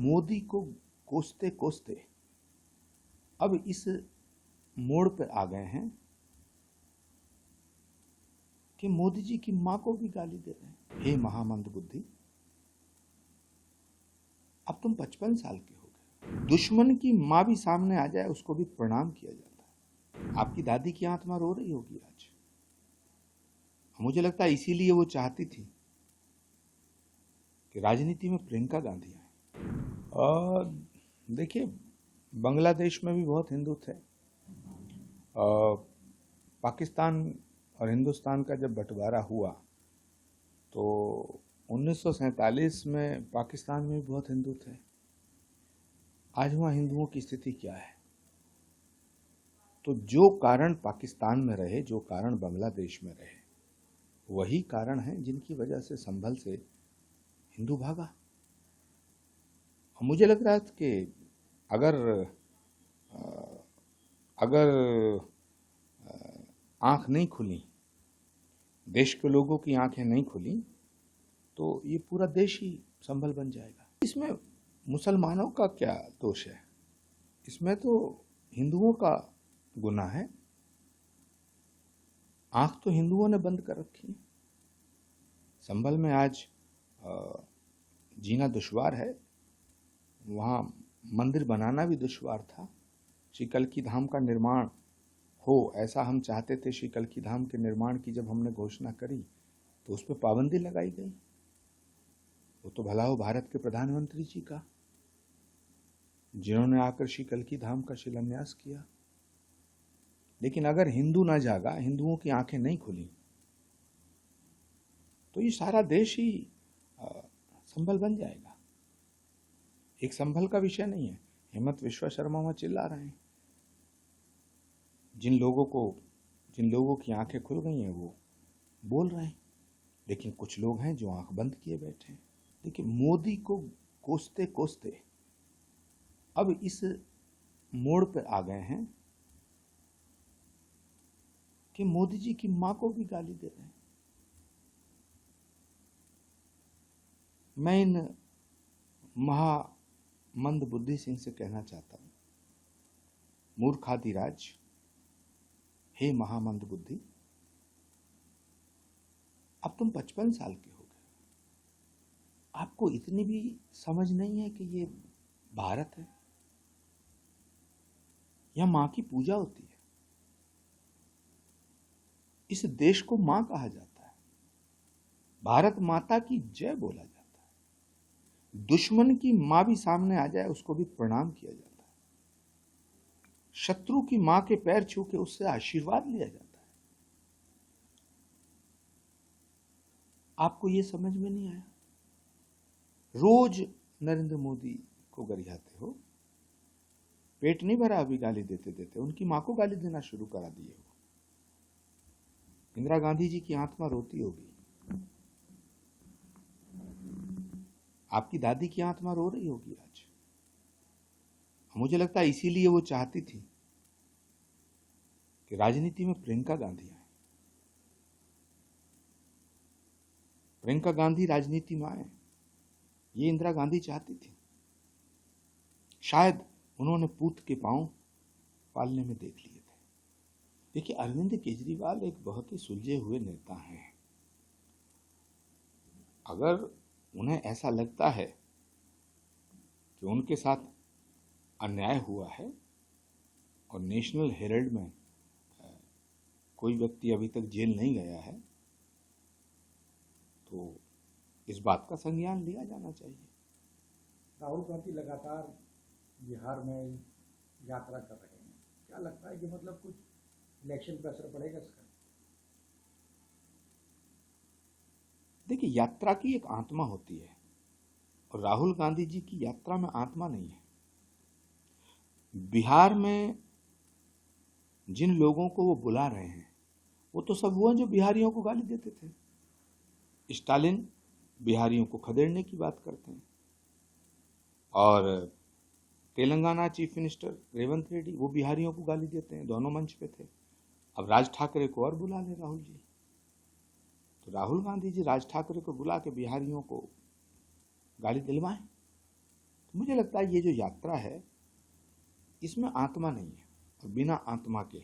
मोदी को कोसते कोसते अब इस मोड़ पर आ गए हैं कि मोदी जी की मां को भी गाली दे रहे हैं। हे महामंद बुद्धि, अब तुम 55 साल के हो गए, दुश्मन की मां भी सामने आ जाए उसको भी प्रणाम किया जाता है। आपकी दादी की आत्मा रो रही होगी आज। मुझे लगता है इसीलिए वो चाहती थी कि राजनीति में प्रियंका गांधी आए। और देखिए, बांग्लादेश में भी बहुत हिंदू थे। पाकिस्तान और हिंदुस्तान का जब बंटवारा हुआ तो 1947 में पाकिस्तान में भी बहुत हिंदू थे। आज वहाँ हिंदुओं की स्थिति क्या है? तो जो कारण पाकिस्तान में रहे, जो कारण बांग्लादेश में रहे, वही कारण है जिनकी वजह से संभल से हिंदू भागा। और मुझे लग रहा है कि अगर आंख नहीं खुली, देश के लोगों की आंखें नहीं खुली, तो ये पूरा देश ही संभल बन जाएगा। इसमें मुसलमानों का क्या दोष है? इसमें तो हिंदुओं का गुनाह है। आंख तो हिंदुओं ने बंद कर रखी है। संभल में आज जीना दुश्वार है, वहाँ मंदिर बनाना भी दुश्वार था। श्री कल्की धाम का निर्माण हो, ऐसा हम चाहते थे। श्री कल्की धाम के निर्माण की जब हमने घोषणा करी तो उस पर पाबंदी लगाई गई। वो तो भला हो भारत के प्रधानमंत्री जी का, जिन्होंने आकर श्री कल्की धाम का शिलान्यास किया। लेकिन अगर हिंदू ना जागा, हिंदुओं की आंखें नहीं खुली, तो ये सारा देश ही संभल बन जाएगा। एक संभल का विषय नहीं है। हेमंत विश्व शर्मा वहां चिल्ला रहे हैं। जिन लोगों की आंखें खुल गई हैं वो बोल रहे हैं, लेकिन कुछ लोग हैं जो आंख बंद किए बैठे हैं। देखिए, मोदी को कोसते कोसते अब इस मोड़ पर आ गए हैं कि मोदी जी की मां को भी गाली दे रहे हैं। मैं इन महामंद बुद्धि सिंह से कहना चाहता हूं, मूर्खाधिराज, हे महामंद बुद्धि, अब तुम 55 साल के हो गए, आपको इतनी भी समझ नहीं है कि ये भारत है, यह मां की पूजा होती है। इस देश को मां कहा जाता है, भारत माता की जय बोला जाता है। दुश्मन की मां भी सामने आ जाए उसको भी प्रणाम किया जाता है। शत्रु की मां के पैर छू के उससे आशीर्वाद लिया जाता है। आपको यह समझ में नहीं आया? रोज नरेंद्र मोदी को गरियाते हो, पेट नहीं भरा अभी गाली देते देते, उनकी मां को गाली देना शुरू करा दिए हो। इंदिरा गांधी जी की आत्मा रोती होगी, आपकी दादी की आत्मा रो रही होगी आज। मुझे लगता है इसीलिए वो चाहती थी कि राजनीति में प्रियंका गांधी आए। प्रियंका गांधी राजनीति में आए, ये इंदिरा गांधी चाहती थी। शायद उन्होंने पूत के पांव पालने में देख लिए थे। देखिए, अरविंद केजरीवाल एक बहुत ही सुलझे हुए नेता हैं। अगर उन्हें ऐसा लगता है कि उनके साथ अन्याय हुआ है और नेशनल हेराल्ड में कोई व्यक्ति अभी तक जेल नहीं गया है, तो इस बात का संज्ञान लिया जाना चाहिए। राहुल गांधी लगातार बिहार में यात्रा कर रहे हैं, क्या लगता है कि मतलब कुछ इलेक्शन पे असर पड़ेगा इसका? देखिए, यात्रा की एक आत्मा होती है और राहुल गांधी जी की यात्रा में आत्मा नहीं है। बिहार में जिन लोगों को वो बुला रहे हैं वो तो सब वो हैं जो बिहारियों को गाली देते थे। स्टालिन बिहारियों को खदेड़ने की बात करते हैं, और तेलंगाना चीफ मिनिस्टर रेवंत रेड्डी वो बिहारियों को गाली देते हैं, दोनों मंच पे थे। अब राज ठाकरे को और बुला ले राहुल जी, तो राहुल गांधी जी राज ठाकरे को बुला के बिहारियों को गाली दिलवाएं। तो मुझे मुझे लगता है ये जो यात्रा है इसमें आत्मा नहीं है, और बिना आत्मा के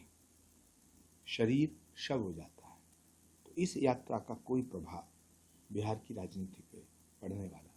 शरीर शव हो जाता है। तो इस यात्रा का कोई प्रभाव बिहार की राजनीति पे पड़ने वाला